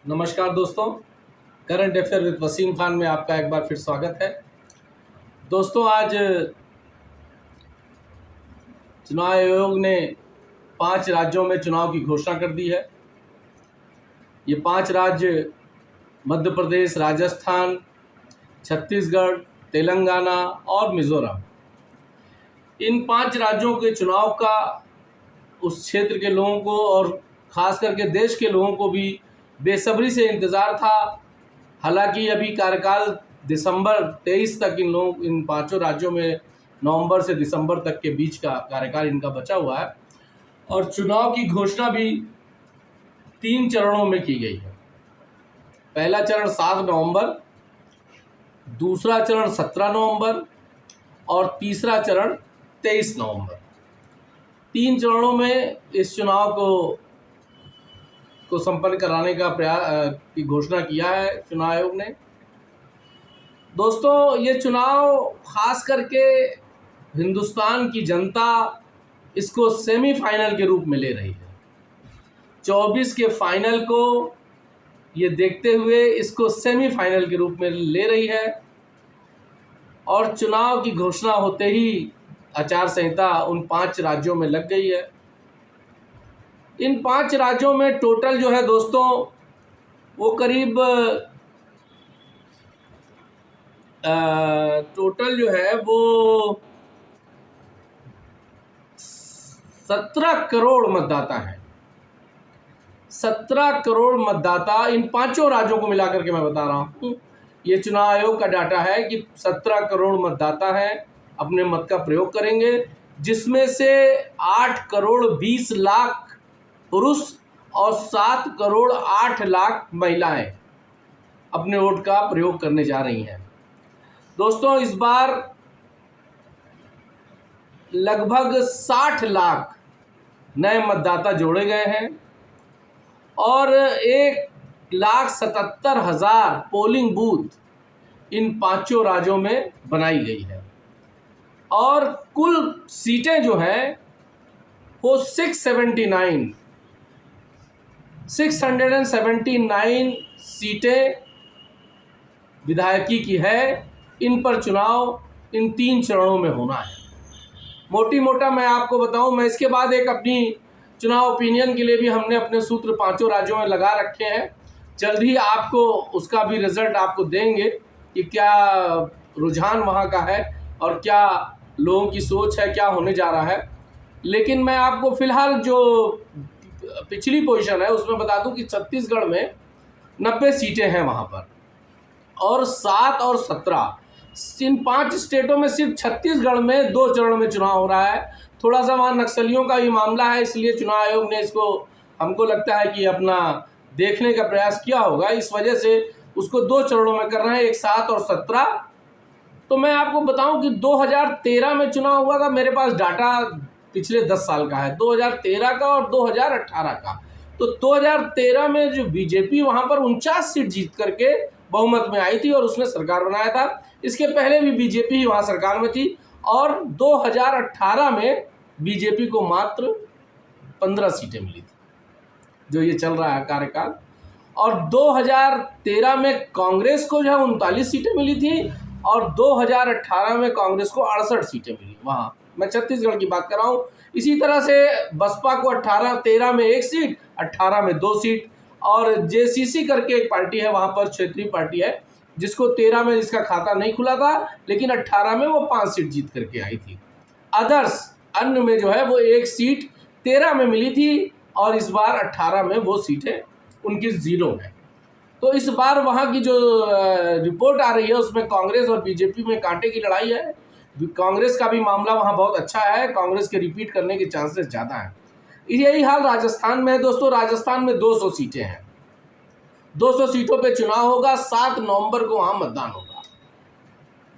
नमस्कार दोस्तों, current affair with Wasim Khan में आपका एक बार फिर स्वागत है। दोस्तों, आज चुनाव आयोग ने 5 राज्यों में चुनाव की घोषणा कर दी है। ये 5 राज्य मध्य प्रदेश, राजस्थान, छत्तीसगढ़, तेलंगाना और मिज़ोरम। इन 5 राज्यों के चुनाव का उस क्षेत्र के लोगों को और ख़ास करके देश के लोगों को भी बेसब्री से इंतज़ार था। हालांकि अभी कार्यकाल दिसंबर 23 तक इन 5 राज्यों में नवंबर से दिसंबर तक के बीच का कार्यकाल इनका बचा हुआ है और चुनाव की घोषणा भी 3 चरणों में की गई है। पहला चरण 7 नवंबर, दूसरा चरण 17 नवंबर और तीसरा चरण 23 नवंबर। 3 चरणों में इस चुनाव को संपन्न कराने का प्रयास की घोषणा किया है चुनाव आयोग ने। दोस्तों, ये चुनाव खास करके हिंदुस्तान की जनता इसको सेमीफाइनल के रूप में ले रही है। 24 के फाइनल को ये देखते हुए इसको सेमीफाइनल के रूप में ले रही है और चुनाव की घोषणा होते ही आचार संहिता उन 5 राज्यों में लग गई है। इन 5 राज्यों में टोटल जो है दोस्तों वो करीब टोटल जो है वो 17 करोड़ मतदाता है। 17 करोड़ मतदाता इन 5 राज्यों को मिलाकर के मैं बता रहा हूँ। ये चुनाव आयोग का डाटा है कि 17 करोड़ मतदाता है, अपने मत का प्रयोग करेंगे, जिसमें से 8 करोड़ 20 लाख पुरुष और 7 करोड़ 8 लाख महिलाएं अपने वोट का प्रयोग करने जा रही हैं। दोस्तों, इस बार लगभग 60 लाख नए मतदाता जोड़े गए हैं और 1,77,000 पोलिंग बूथ इन 5 राज्यों में बनाई गई है और कुल सीटें जो हैं वो 679 सीटें विधायकी की है। इन पर चुनाव इन 3 चरणों में होना है। मोटा मैं आपको बताऊं, मैं इसके बाद एक अपनी चुनाव ओपिनियन के लिए भी हमने अपने सूत्र 5 राज्यों में लगा रखे हैं। जल्द ही आपको उसका भी रिजल्ट आपको देंगे कि क्या रुझान वहाँ का है और क्या लोगों की सोच है, क्या होने जा रहा है। लेकिन मैं आपको फ़िलहाल जो पिछली पोजीशन है उसमें बता दूं कि छत्तीसगढ़ में 90 सीटें हैं वहाँ पर और 7 और 17 इन 5 स्टेटों में सिर्फ छत्तीसगढ़ में 2 चरणों में चुनाव हो रहा है। थोड़ा सा वहाँ नक्सलियों का भी मामला है, इसलिए चुनाव आयोग ने इसको हमको लगता है कि अपना देखने का प्रयास किया होगा, इस वजह से उसको 2 चरणों में कर रहे हैं, एक 7 और 17। तो मैं आपको बताऊं कि 2013 में चुनाव हुआ था, मेरे पास डाटा पिछले 10 साल का है, 2013 का और 2018 का। तो 2013 में जो बीजेपी वहाँ पर 49 सीट जीत करके बहुमत में आई थी और उसने सरकार बनाया था। इसके पहले भी बीजेपी ही वहाँ सरकार में थी और 2018 में बीजेपी को मात्र 15 सीटें मिली थी, जो ये चल रहा है कार्यकाल। और 2013 में कांग्रेस को जो है 39 सीटें मिली थी और 2018 में कांग्रेस को 68 सीटें मिली। वहाँ मैं छत्तीसगढ़ की बात कर रहा हूँ। इसी तरह से बसपा को 13 में 1 सीट, 18 में 2 सीट और जेसीसी करके एक पार्टी है, वहाँ पर क्षेत्रीय पार्टी है, जिसको 13 में इसका खाता नहीं खुला था, लेकिन 18 में वो 5 सीट जीत करके आई थी। अदर्स अन्य में जो है वो 1 सीट 13 में मिली थी और इस बार 18 में वो सीटें उनकी 0 है। तो इस बार वहाँ की जो रिपोर्ट आ रही है उसमें कांग्रेस और बीजेपी में कांटे की लड़ाई है। कांग्रेस का भी मामला वहाँ बहुत अच्छा है, कांग्रेस के रिपीट करने के चांसेस ज़्यादा हैं। यही हाल राजस्थान में है दोस्तों। राजस्थान में 200 सीटें हैं, 200 सीटों पे चुनाव होगा। 7 नवंबर को वहाँ मतदान होगा।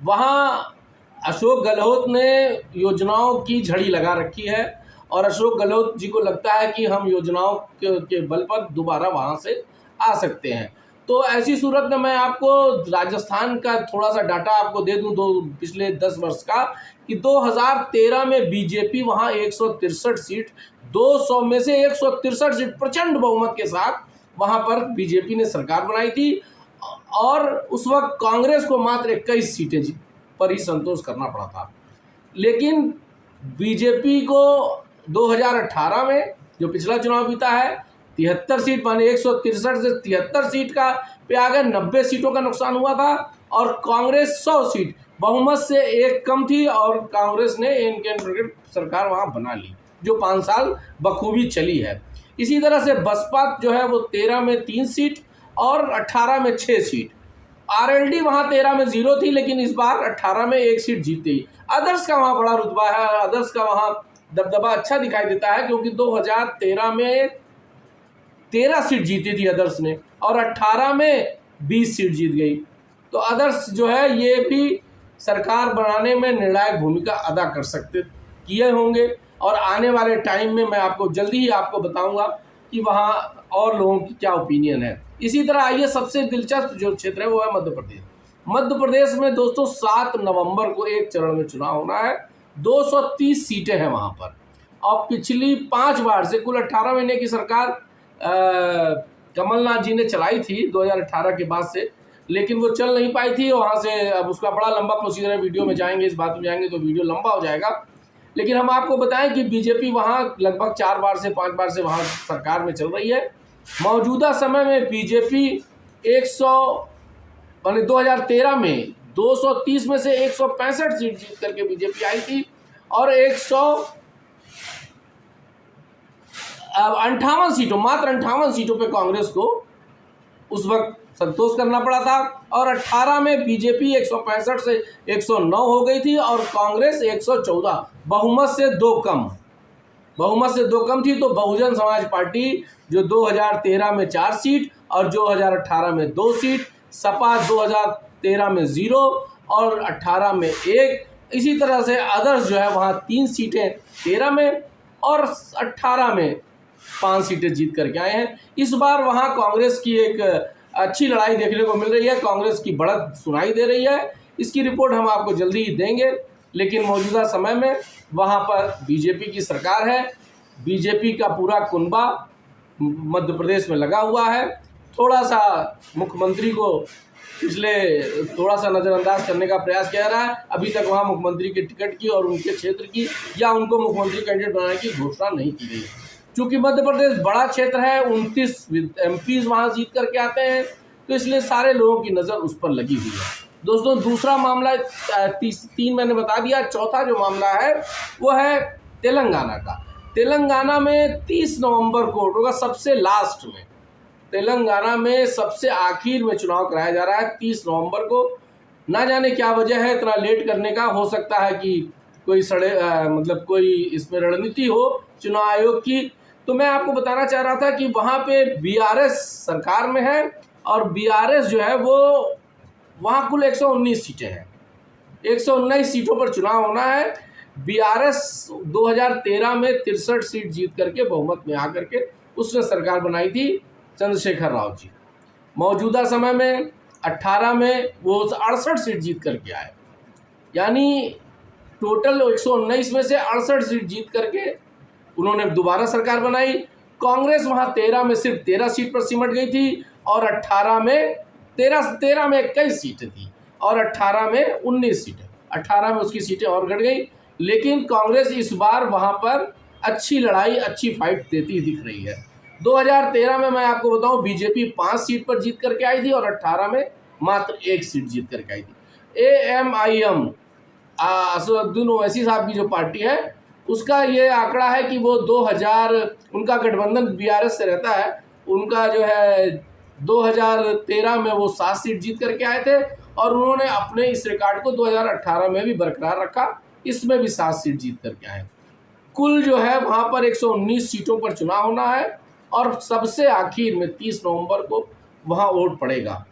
वहाँ अशोक गहलोत ने योजनाओं की झड़ी लगा रखी है और अशोक गहलोत जी को लगता है कि हम योजनाओं के बल पर दोबारा वहाँ से आ सकते हैं। तो ऐसी सूरत में मैं आपको राजस्थान का थोड़ा सा डाटा आपको दे दूं पिछले 10 वर्ष का, कि 2013 में बीजेपी वहाँ 163 सीट, 200 में से 163 सीट प्रचंड बहुमत के साथ वहाँ पर बीजेपी ने सरकार बनाई थी और उस वक्त कांग्रेस को मात्र 21 सीटें पर ही संतोष करना पड़ा था। लेकिन बीजेपी को 2018 में जो पिछला चुनाव बीता है 73 सीट माने 163 से 73 सीट का पे आ गए, 90 सीटों का नुकसान हुआ था और कांग्रेस 100 सीट बहुमत से एक कम थी और कांग्रेस ने एनडीए सरकार वहां बना ली जो 5 साल बखूबी चली है। इसी तरह से बसपा जो है वो 13 में 3 सीट और 18 में 6 सीट, आरएलडी वहां 13 में 0 थी लेकिन इस बार 18 में 1 सीट जीत गई। अदर्स का वहां बड़ा रुतबा है, अदर्स का वहां दबदबा अच्छा दिखाई देता है क्योंकि 2013 में 13 सीट जीती थी अदर्स ने और 18 में 20 सीट जीत गई। तो अदर्स जो है ये भी सरकार बनाने में निर्णायक भूमिका अदा कर सकते किए होंगे और आने वाले टाइम में मैं आपको जल्दी ही आपको बताऊंगा कि वहाँ और लोगों की क्या ओपिनियन है। इसी तरह आइए सबसे दिलचस्प जो क्षेत्र है वो है मध्य प्रदेश। मध्य प्रदेश में दोस्तों 7 नवंबर को एक चरण में चुनाव होना है, 230 सीटें हैं वहाँ पर और पिछली 5 बार से कुल 18 महीने की सरकार कमलनाथ जी ने चलाई थी 2018 के बाद से, लेकिन वो चल नहीं पाई थी। वहाँ से अब उसका बड़ा लंबा प्रोसीजर है, वीडियो में जाएंगे इस बात में जाएंगे तो वीडियो लंबा हो जाएगा। लेकिन हम आपको बताएं कि बीजेपी वहाँ लगभग 4 बार से 5 बार से वहाँ सरकार में चल रही है। मौजूदा समय में बीजेपी 2013 में 230 में से 165 सीट जीत करके बीजेपी आई थी और 58 सीटों मात्र 58 सीटों पे कांग्रेस को उस वक्त संतोष करना पड़ा था और 18 में बीजेपी 165 से 109 हो गई थी और कांग्रेस 114, बहुमत से 2 कम थी। तो बहुजन समाज पार्टी जो 2013 में 4 सीट और 2018 में 2 सीट, सपा 2013 में 0 और 18 में 1, इसी तरह से अदर्स जो है वहाँ 3 सीटें 13 में और 18 में 5 सीटें जीत करके आए हैं। इस बार वहाँ कांग्रेस की एक अच्छी लड़ाई देखने को मिल रही है, कांग्रेस की बढ़त सुनाई दे रही है। इसकी रिपोर्ट हम आपको जल्दी ही देंगे, लेकिन मौजूदा समय में वहाँ पर बीजेपी की सरकार है, बीजेपी का पूरा कुनबा मध्य प्रदेश में लगा हुआ है। थोड़ा सा मुख्यमंत्री को पिछले थोड़ा सा नज़रअंदाज करने का प्रयास किया रहा है, अभी तक वहाँ मुख्यमंत्री के टिकट की और उनके क्षेत्र की या उनको मुख्यमंत्री कैंडिडेट बनाने की घोषणा नहीं की गई। चूँकि मध्य प्रदेश बड़ा क्षेत्र है, 29 एमपीज़ वहाँ जीत करके आते हैं, तो इसलिए सारे लोगों की नज़र उस पर लगी हुई है। दोस्तों दूसरा मामला 3 मैंने बता दिया, चौथा जो मामला है वो है तेलंगाना का। तेलंगाना में 30 नवंबर को होगा, सबसे लास्ट में तेलंगाना में सबसे आखिर में चुनाव कराया जा रहा है 30 नवंबर को। ना जाने क्या वजह है इतना लेट करने का, हो सकता है कि कोई मतलब कोई इसमें रणनीति हो चुनाव आयोग की। तो मैं आपको बताना चाह रहा था कि वहाँ पे बीआरएस सरकार में है और बीआरएस जो है वो वहाँ कुल 119 सीटें हैं, 119 सीटों पर चुनाव होना है। बीआरएस 2013 में 63 सीट जीत करके बहुमत में आकर के उसने सरकार बनाई थी चंद्रशेखर राव जी। मौजूदा समय में 18 में वो 68 सीट जीत करके आए, यानी टोटल 119 में से 68 सीट जीत करके उन्होंने दोबारा सरकार बनाई। कांग्रेस वहाँ 13 में सिर्फ 13 सीट पर सिमट गई थी और 18 में 13 में 21 सीटें थी और 18 में 19 सीटें, 18 में उसकी सीटें और घट गई। लेकिन कांग्रेस इस बार वहाँ पर अच्छी लड़ाई, अच्छी फाइट देती दिख रही है। 2013 में मैं आपको बताऊं बीजेपी 5 सीट पर जीत करके आई थी और 18 में मात्र 1 सीट जीत करके आई थी। AMIM असदुद्दीन ओवैसी साहब की जो पार्टी है उसका ये आंकड़ा है कि वो 2000 उनका गठबंधन बीआरएस से रहता है, उनका जो है 2013 में वो 7 सीट जीत करके आए थे और उन्होंने अपने इस रिकॉर्ड को 2018 में भी बरकरार रखा, इसमें भी 7 सीट जीत करके आए। कुल जो है वहाँ पर 119 सीटों पर चुनाव होना है और सबसे आखिर में 30 नवंबर को वहाँ वोट पड़ेगा।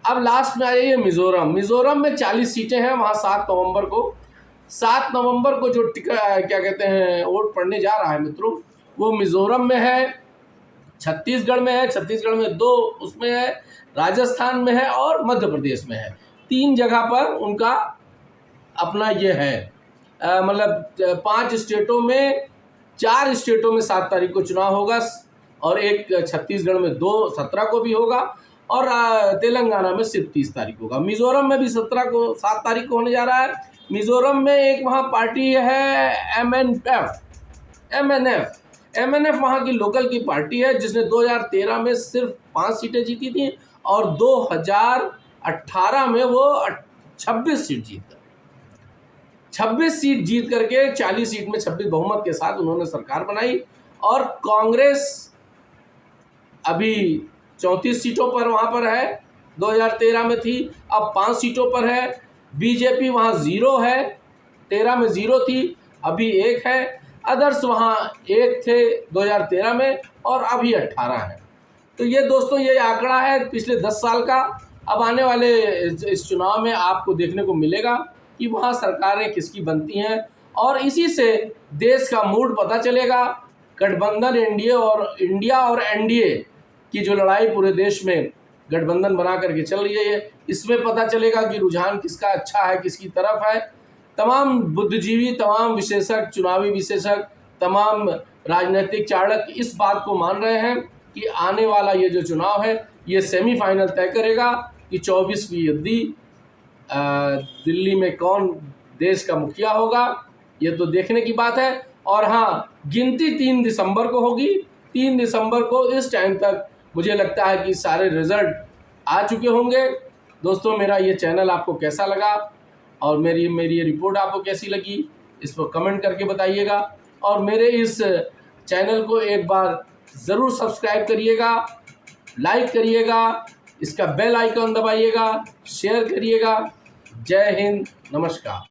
अब लास्ट में आ जाइए मिज़ोरम। मिज़ोरम में 40 सीटें हैं, वहाँ 7 नवंबर को जो क्या कहते हैं वोट पड़ने जा रहा है मित्रों, वो मिज़ोरम में है, छत्तीसगढ़ में है, छत्तीसगढ़ में 2 उसमें है, राजस्थान में है और मध्य प्रदेश में है। 3 जगह पर उनका अपना ये है, मतलब 5 स्टेटों में 4 स्टेटों में 7 तारीख को चुनाव होगा। और एक छत्तीसगढ़ में 17 को भी होगा और तेलंगाना में सिर्फ 30 तारीख को होगा। मिज़ोरम में भी 7 तारीख को होने जा रहा है। मिज़ोरम में एक वहाँ पार्टी है MNF वहाँ की लोकल की पार्टी है, जिसने 2013 में सिर्फ 5 सीटें जीती थी और 2018 में वो 26 सीट जीत गए। 26 सीट जीत करके 40 सीट में 26 बहुमत के साथ उन्होंने सरकार बनाई। और कांग्रेस अभी 34 सीटों पर वहाँ पर है, 2013 में थी, अब 5 सीटों पर है। बीजेपी वहाँ 0 है, 13 में 0 थी, अभी 1 है। अदर्स वहाँ 1 थे 2013 में और अभी 18 है। तो ये दोस्तों ये आंकड़ा है पिछले 10 साल का। अब आने वाले इस चुनाव में आपको देखने को मिलेगा कि वहाँ सरकारें किसकी बनती हैं और इसी से देश का मूड पता चलेगा। गठबंधन इंडिया और एनडीए की जो लड़ाई पूरे देश में गठबंधन बना करके चल रही है, इसमें पता चलेगा कि रुझान किसका अच्छा है, किसकी तरफ है। तमाम बुद्धिजीवी, तमाम विशेषज्ञ, चुनावी विशेषज्ञ, तमाम राजनीतिक चाणक इस बात को मान रहे हैं कि आने वाला ये जो चुनाव है ये सेमीफाइनल तय करेगा कि 24वीं दिल्ली में कौन देश का मुखिया होगा। ये तो देखने की बात है। और हाँ, गिनती 3 दिसंबर को होगी। 3 दिसंबर को इस टाइम तक मुझे लगता है कि सारे रिजल्ट आ चुके होंगे। दोस्तों, मेरा ये चैनल आपको कैसा लगा और मेरी ये रिपोर्ट आपको कैसी लगी, इस पर कमेंट करके बताइएगा। और मेरे इस चैनल को एक बार ज़रूर सब्सक्राइब करिएगा, लाइक करिएगा, इसका बेल आइकन दबाइएगा, शेयर करिएगा। जय हिंद, नमस्कार।